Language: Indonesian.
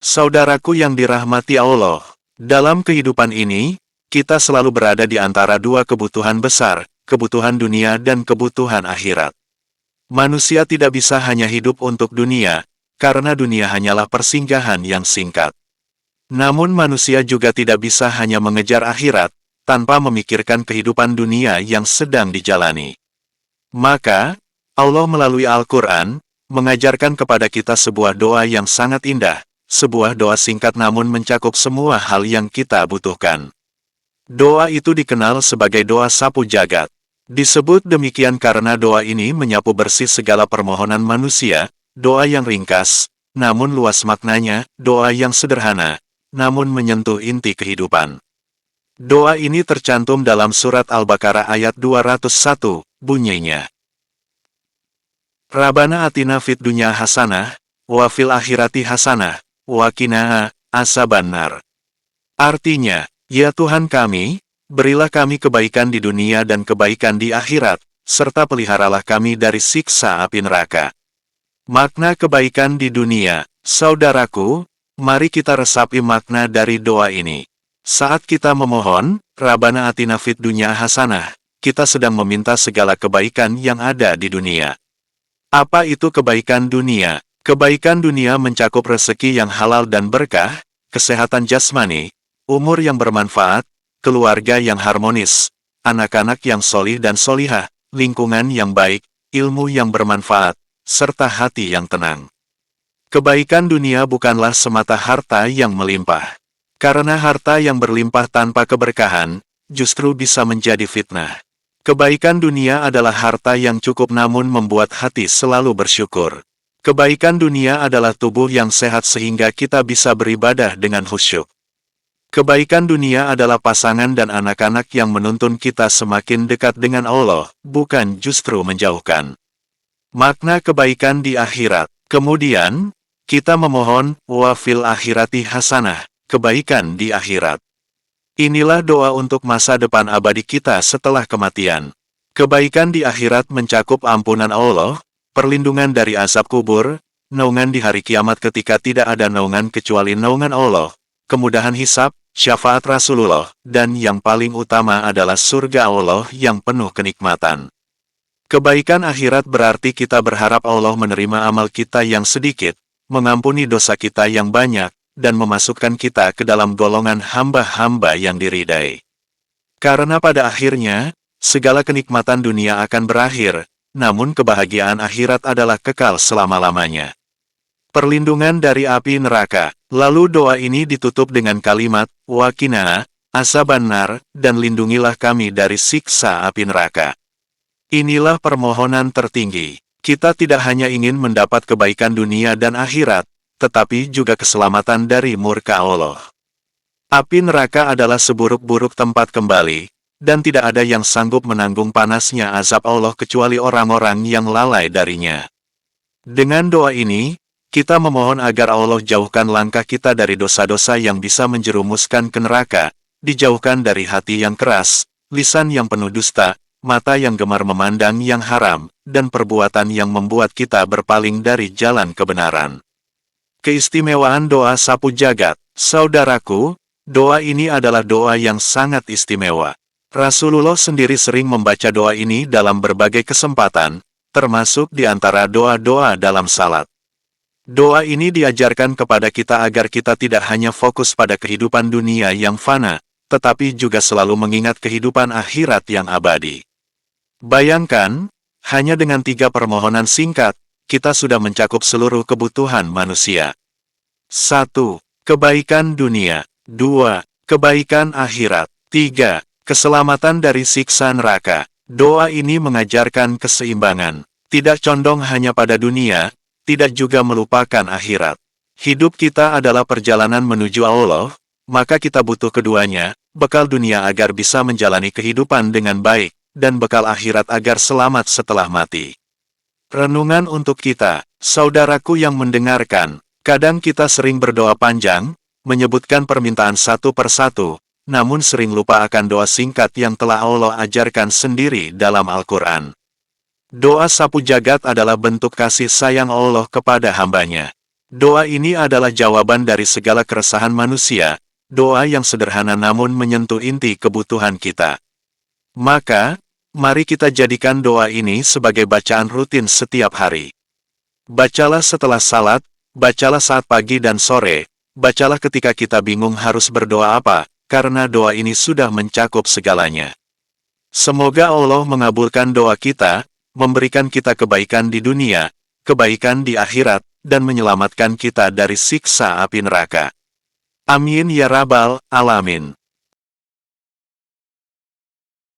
Saudaraku yang dirahmati Allah, dalam kehidupan ini, kita selalu berada di antara dua kebutuhan besar, kebutuhan dunia dan kebutuhan akhirat. Manusia tidak bisa hanya hidup untuk dunia, karena dunia hanyalah persinggahan yang singkat. Namun manusia juga tidak bisa hanya mengejar akhirat, tanpa memikirkan kehidupan dunia yang sedang dijalani. Maka, Allah melalui Al-Quran, mengajarkan kepada kita sebuah doa yang sangat indah, sebuah doa singkat namun mencakup semua hal yang kita butuhkan. Doa itu dikenal sebagai doa sapu jagat. Disebut demikian karena doa ini menyapu bersih segala permohonan manusia, doa yang ringkas, namun luas maknanya, doa yang sederhana, namun menyentuh inti kehidupan. Doa ini tercantum dalam surat Al-Baqarah ayat 201, bunyinya. Rabbana atina fid dunya hasanah, wa fil akhirati hasanah, wa qina adzabannar. Artinya, ya Tuhan kami, berilah kami kebaikan di dunia dan kebaikan di akhirat, serta peliharalah kami dari siksa api neraka. Makna kebaikan di dunia, saudaraku, mari kita resapi makna dari doa ini. Saat kita memohon, Rabbana atina fid dunya hasanah, kita sedang meminta segala kebaikan yang ada di dunia. Apa itu kebaikan dunia? Kebaikan dunia mencakup rezeki yang halal dan berkah, kesehatan jasmani, umur yang bermanfaat, keluarga yang harmonis, anak-anak yang solih dan solihah, lingkungan yang baik, ilmu yang bermanfaat, serta hati yang tenang. Kebaikan dunia bukanlah semata harta yang melimpah. Karena harta yang berlimpah tanpa keberkahan, justru bisa menjadi fitnah. Kebaikan dunia adalah harta yang cukup namun membuat hati selalu bersyukur. Kebaikan dunia adalah tubuh yang sehat sehingga kita bisa beribadah dengan khusyuk. Kebaikan dunia adalah pasangan dan anak-anak yang menuntun kita semakin dekat dengan Allah, bukan justru menjauhkan. Makna kebaikan di akhirat. Kemudian, kita memohon, wa fil akhirati hasanah, kebaikan di akhirat. Inilah doa untuk masa depan abadi kita setelah kematian. Kebaikan di akhirat mencakup ampunan Allah, perlindungan dari azab kubur, naungan di hari kiamat ketika tidak ada naungan kecuali naungan Allah, kemudahan hisab, syafaat Rasulullah, dan yang paling utama adalah surga Allah yang penuh kenikmatan. Kebaikan akhirat berarti kita berharap Allah menerima amal kita yang sedikit, mengampuni dosa kita yang banyak, dan memasukkan kita ke dalam golongan hamba-hamba yang diridai. Karena pada akhirnya, segala kenikmatan dunia akan berakhir, namun kebahagiaan akhirat adalah kekal selama-lamanya. Perlindungan dari api neraka. Lalu doa ini ditutup dengan kalimat, wa qina adzabannar, dan lindungilah kami dari siksa api neraka. Inilah permohonan tertinggi. Kita tidak hanya ingin mendapat kebaikan dunia dan akhirat, tetapi juga keselamatan dari murka Allah. Api neraka adalah seburuk-buruk tempat kembali, dan tidak ada yang sanggup menanggung panasnya azab Allah kecuali orang-orang yang lalai darinya. Dengan doa ini, kita memohon agar Allah jauhkan langkah kita dari dosa-dosa yang bisa menjerumuskan ke neraka, dijauhkan dari hati yang keras, lisan yang penuh dusta, mata yang gemar memandang yang haram, dan perbuatan yang membuat kita berpaling dari jalan kebenaran. Keistimewaan doa sapu jagat. Saudaraku, doa ini adalah doa yang sangat istimewa. Rasulullah sendiri sering membaca doa ini dalam berbagai kesempatan, termasuk di antara doa-doa dalam salat. Doa ini diajarkan kepada kita agar kita tidak hanya fokus pada kehidupan dunia yang fana, tetapi juga selalu mengingat kehidupan akhirat yang abadi. Bayangkan, hanya dengan 3 permohonan singkat, kita sudah mencakup seluruh kebutuhan manusia. 1. Kebaikan dunia. 2. Kebaikan akhirat. 3. Keselamatan dari siksa neraka. Doa ini mengajarkan keseimbangan. Tidak condong hanya pada dunia, tidak juga melupakan akhirat. Hidup kita adalah perjalanan menuju Allah, maka kita butuh keduanya, bekal dunia agar bisa menjalani kehidupan dengan baik, dan bekal akhirat agar selamat setelah mati. Renungan untuk kita, saudaraku yang mendengarkan, kadang kita sering berdoa panjang, menyebutkan permintaan satu persatu, namun sering lupa akan doa singkat yang telah Allah ajarkan sendiri dalam Al-Quran. Doa sapu jagat adalah bentuk kasih sayang Allah kepada hambanya. Doa ini adalah jawaban dari segala keresahan manusia, doa yang sederhana namun menyentuh inti kebutuhan kita. Maka, mari kita jadikan doa ini sebagai bacaan rutin setiap hari. Bacalah setelah salat, bacalah saat pagi dan sore, bacalah ketika kita bingung harus berdoa apa, karena doa ini sudah mencakup segalanya. Semoga Allah mengabulkan doa kita, memberikan kita kebaikan di dunia, kebaikan di akhirat, dan menyelamatkan kita dari siksa api neraka. Amin ya Rabbal Alamin.